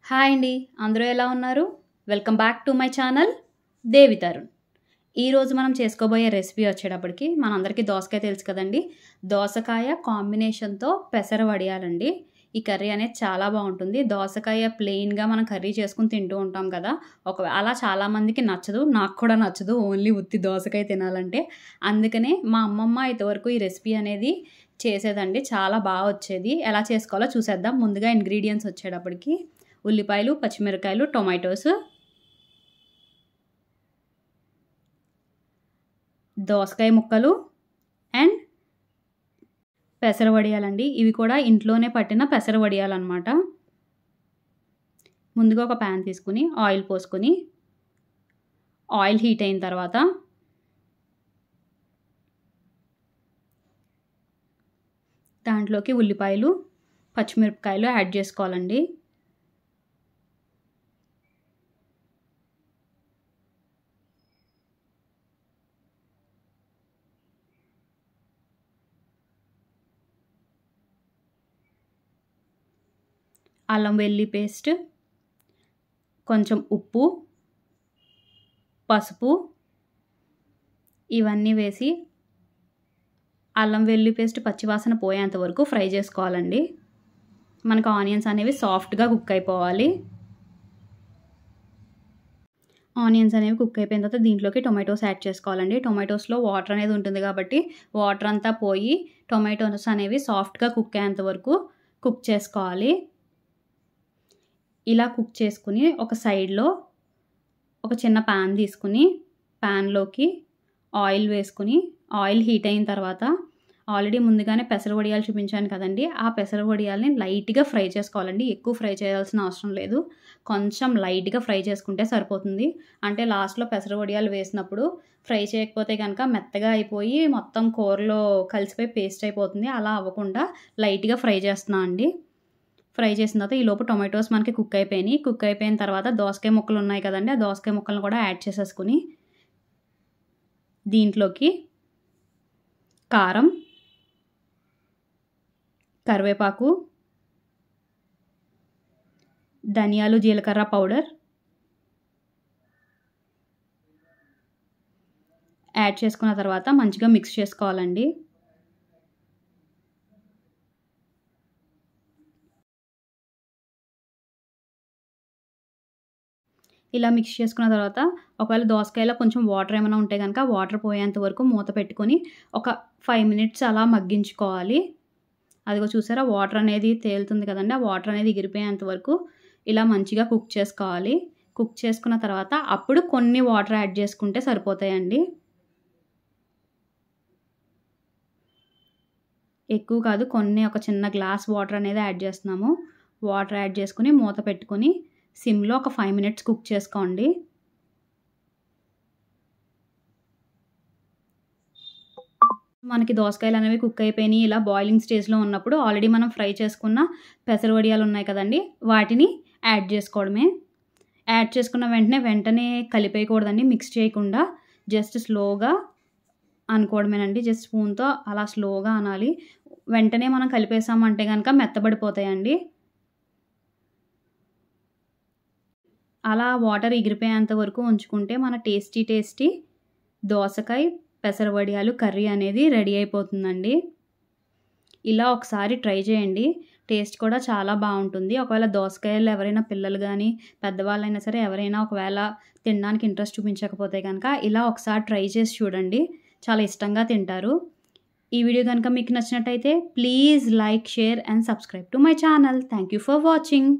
Hi అండి. అందరూ ఎలా ఉన్నారు? Welcome back to my channel Devi Tarun. ఈరోజు మనం చేసుకోబోయే రెసిపీ వచ్చేటప్పటికి మనందరికీ దోసకాయ తెలుసు కదండి. దోసకాయ కాంబినేషన్తో పెసర వడియాలండి. ఈ కర్రీ అనేది చాలా బాగుంటుంది. దోసకాయ ప్లెయిన్గా మనం కర్రీ చేసుకుని తింటూ ఉంటాం కదా. అలా చాలామందికి నచ్చదు, నాకు కూడా నచ్చదు ఓన్లీ ఉత్తి దోసకాయ తినాలంటే. అందుకనే మా అమ్మమ్మ ఇంతవరకు ఈ రెసిపీ అనేది చేసేదండి. చాలా బాగా వచ్చేది. ఎలా చేసుకోవాలో చూసేద్దాం. ముందుగా ఇంగ్రీడియంట్స్ వచ్చేటప్పటికి ఉల్లిపాయలు, పచ్చిమిరకాయలు, టొమాటోస్, దోసకాయ ముక్కలు అండ్ పెసర వడియాలండి. ఇవి కూడా ఇంట్లోనే పట్టిన పెసర వడియాలన్నమాట. ముందుగా ఒక ప్యాన్ తీసుకుని ఆయిల్ పోసుకొని ఆయిల్ హీట్ అయిన తర్వాత దాంట్లోకి ఉల్లిపాయలు, పచ్చిమిరపకాయలు యాడ్ చేసుకోవాలండి. అల్లం వెల్లుల్లి పేస్ట్, కొంచెం ఉప్పు, పసుపు ఇవన్నీ వేసి అల్లం వెల్లుల్లి పేస్ట్ పచ్చివాసన పోయేంత వరకు ఫ్రై చేసుకోవాలండి. మనకు ఆనియన్స్ అనేవి సాఫ్ట్గా కుక్ అయిపోవాలి. ఆనియన్స్ అనేవి కుక్ అయిపోయిన తర్వాత దీంట్లోకి టొమాటోస్ యాడ్ చేసుకోవాలండి. టొమాటోస్లో వాటర్ అనేది ఉంటుంది కాబట్టి వాటర్ అంతా పోయి టొమాటోస్ అనేవి సాఫ్ట్గా కుక్ అయ్యేంత వరకు కుక్ చేసుకోవాలి. ఇలా కుక్ చేసుకుని ఒక సైడ్లో ఒక చిన్న ప్యాన్ తీసుకుని ప్యాన్లోకి ఆయిల్ వేసుకుని ఆయిల్ హీట్ అయిన తర్వాత ఆల్రెడీ ముందుగానే పెసర వడియాలు చూపించాను కదండి. ఆ పెసర వడియాలని లైట్గా ఫ్రై చేసుకోవాలండి. ఎక్కువ ఫ్రై చేయాల్సిన అవసరం లేదు. కొంచెం లైట్గా ఫ్రై చేసుకుంటే సరిపోతుంది. అంటే లాస్ట్లో పెసర వడియాలు వేసినప్పుడు ఫ్రై చేయకపోతే కనుక మెత్తగా అయిపోయి మొత్తం కూరలో కలిసిపోయి పేస్ట్ అయిపోతుంది. అలా అవ్వకుండా లైట్గా ఫ్రై చేస్తున్నాను అండి. ఫ్రై చేసిన తర్వాత ఈలోపు టొమాటోస్ మనకి కుక్ అయిపోయినాయి. కుక్ అయిపోయిన తర్వాత దోసకాయ ముక్కలు ఉన్నాయి కదండి. ఆ దోసకాయ ముక్కలను కూడా యాడ్ చేసేసుకుని దీంట్లోకి కారం, కరివేపాకు, ధనియాలు, జీలకర్ర పౌడర్ యాడ్ చేసుకున్న తర్వాత మంచిగా మిక్స్ చేసుకోవాలండి. ఇలా మిక్స్ చేసుకున్న తర్వాత ఒకవేళ దోసకాయలో కొంచెం వాటర్ ఏమైనా ఉంటే కనుక వాటర్ పోయేంత వరకు మూత పెట్టుకొని ఒక 5 మినిట్స్ అలా మగ్గించుకోవాలి. అదిగో చూసారా వాటర్ అనేది తేలుతుంది కదండి. ఆ వాటర్ అనేది ఎగిరిపోయేంత వరకు ఇలా మంచిగా కుక్ చేసుకోవాలి. కుక్ చేసుకున్న తర్వాత అప్పుడు కొన్ని వాటర్ యాడ్ చేసుకుంటే సరిపోతాయండి. ఎక్కువ కాదు, ఒక చిన్న గ్లాస్ వాటర్ అనేది యాడ్ చేస్తున్నాము. వాటర్ యాడ్ చేసుకుని మూత పెట్టుకొని సిమ్లో ఒక 5 మినిట్స్ కుక్ చేసుకోండి. మనకి దోసకాయలు అనేవి కుక్ అయిపోయినాయి. ఇలా బాయిలింగ్ స్టేజ్లో ఉన్నప్పుడు ఆల్రెడీ మనం ఫ్రై చేసుకున్న పెసర వడియాలు ఉన్నాయి కదండి, వాటిని యాడ్ చేసుకోవడమే. యాడ్ చేసుకున్న వెంటనే కలిపేయకూడదండి. మిక్స్ చేయకుండా జస్ట్ స్లోగా అనుకోవడమేనండి. జస్ట్ స్పూన్తో అలా స్లోగా అనాలి. వెంటనే మనం కలిపేసామంటే కనుక మెత్తబడిపోతాయండి. అలా వాటర్ ఎగిరిపోయేంత వరకు ఉంచుకుంటే మన టేస్టీ దోసకాయ పెసర వడియాలు కర్రీ అనేది రెడీ అయిపోతుందండి. ఇలా ఒకసారి ట్రై చేయండి. టేస్ట్ కూడా చాలా బాగుంటుంది. ఒకవేళ దోసకాయలు ఎవరైనా పిల్లలు కానీ పెద్దవాళ్ళైనా సరే ఎవరైనా ఒకవేళ తినడానికి ఇంట్రెస్ట్ చూపించకపోతే కనుక ఇలా ఒకసారి ట్రై చేసి చూడండి. చాలా ఇష్టంగా తింటారు. ఈ వీడియో కనుక మీకు నచ్చినట్టయితే please like, share and subscribe to my channel. Thank you for watching.